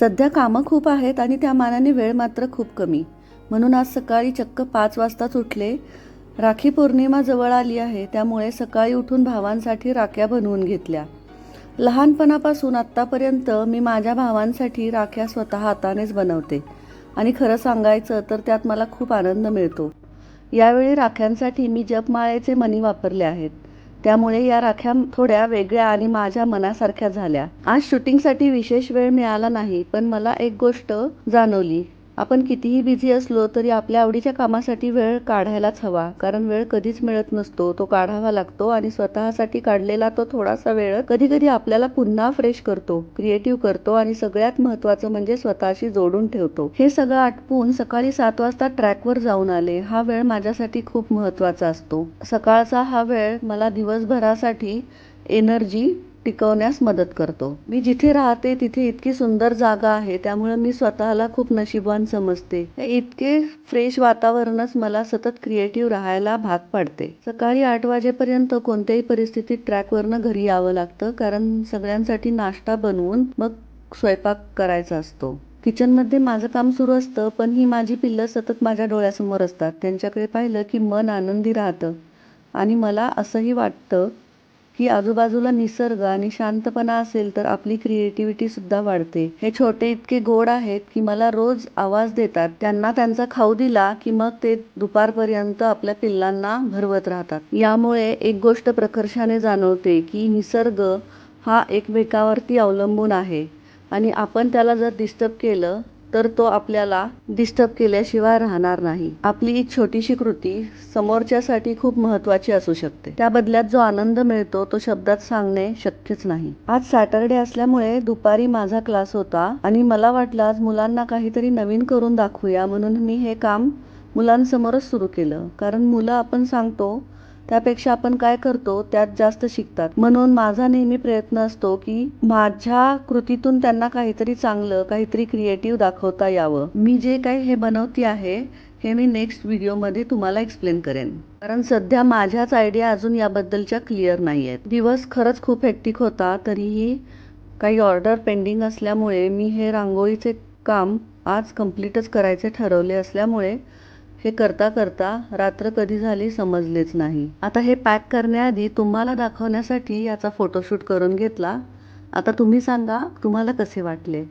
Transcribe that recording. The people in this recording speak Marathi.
सध्या कामं खूप आहेत आणि त्या मानाने वेळ मात्र खूप कमी. म्हणून आज सकाळी चक्क 5 वाजताच उठले. राखी पौर्णिमा जवळ आली आहे, त्यामुळे सकाळी उठून भावांसाठी राख्या बनवून घेतल्या. लहानपणापासून आत्तापर्यंत मी माझ्या भावांसाठी राख्या स्वतः हातानेच बनवते आणि खरं सांगायचं तर त्यात मला खूप आनंद मिळतो. यावेळी राख्यांसाठी मी जपमाळेचे मणी वापरले आहेत. त्यामुळे या राख्या थोड्या वेगळ्या आणि माझ्या मनासारख्या झाल्या. आज शूटिंगसाठी विशेष वेळ मिळाला नाही, पण मला एक गोष्ट जाणवली. आपण कितीही बिझी असलो तरी आपल्या आवडीच्या कामासाठी वेळ काढायलाच हवा. कारण वेळ कधीच मिळत नसतो, तो काढावा लागतो आणि स्वतःसाठी काढलेला तो थोडासा वेळ कधी-कधी आपल्याला पुन्हा फ्रेश करतो, क्रिएटिव्ह करतो आणि सगळ्यात महत्त्वाचं म्हणजे स्वतःशी जोडून ठेवतो. हे सगळं आटपून सकाळी 7 वाजता ट्रॅकवर जाऊन आले. हा वेळ माझ्यासाठी खूप महत्त्वाचा असतो. सकाळचा हा वेळ मला दिवसभरासाठी एनर्जी टिकवण्यास मदत करतो. मी जिथे राहते तिथे इतकी सुंदर जागा आहे, त्यामुळे मी स्वतःला खूप नशीबवान समजते. हे इतके फ्रेश वातावरणच मला सतत क्रिएटिव्ह राहायला भाग पाडते. सकाळी 8 वाजेपर्यंत कोणत्याही परिस्थितीत ट्रॅकवरनं घरी यावं लागतं, कारण सगळ्यांसाठी नाश्ता बनवून मग स्वयंपाक करायचा असतो. किचनमध्ये माझं काम सुरू असतं, पण ही माझी पिल्लं सतत माझ्या डोळ्यासमोर असतात. त्यांच्याकडे पाहिलं की मन आनंदी राहतं आणि मला असंही वाटतं की आजूबाजूला निसर्ग आणि शांतपणा असेल तर आपली क्रिएटिव्हिटी सुद्धा वाढते. हे छोटे इतके गोड आहेत की मला रोज आवाज देतात. त्यांना त्यांचा खाऊ दिला की मग ते दुपारपर्यंत आपल्या पिल्लांना भरवत राहतात. यामुळे एक गोष्ट प्रकर्षाने जाणवते की निसर्ग हा एकमेकावरती अवलंबून आहे आणि आपण त्याला जर डिस्टर्ब केलं तर तो आपल्याला डिस्टर्ब केल्याशिवाय राहणार नाही. आपली ही छोटीशी कृती समोरच्यासाठी खूप महत्त्वाची असू शकते. त्या बदल्यात जो आनंद मिळतो तो शब्दात सांगणे शक्यच नाही. आज सॅटर्डे असल्यामुळे दुपारी माझा क्लास होता आणि मला वाटलं आज मुलांना काहीतरी नवीन करून दाखवूया, म्हणून मी हे काम मुलांसमोरच सुरू केलं. कारण मुलं आपण सांगतो त्यापेक्षा आपण काय करतो त्यात जास्त शिकतात. म्हणून माझा नेहमी प्रयत्न असतो की माझ्या कृतीतून त्यांना काहीतरी चांगलं, काहीतरी क्रिएटिव्ह दाखवता यावं. मी जे काही हे बनवते आहे हे मी नेक्स्ट व्हिडिओमध्ये तुम्हाला एक्सप्लेन करेन. कारण सध्या माझ्याच आयडिया अजून याबद्दलच्या क्लिअर नाही आहेत. दिवस खरंच खूप हेक्टिक होता, तरीही काही ऑर्डर पेंडिंग असल्यामुळे मी हे रांगोळीचे काम आज कंप्लीटच करायचे ठरवले असल्यामुळे हे करता करता रात्र कधी झाली समजलेच नाही. आता हे पॅक करण्याआधी तुम्हाला दाखवण्यासाठी याचा फोटोशूट करून घेतला. आता तुम्ही सांगा तुम्हाला कसे वाटले.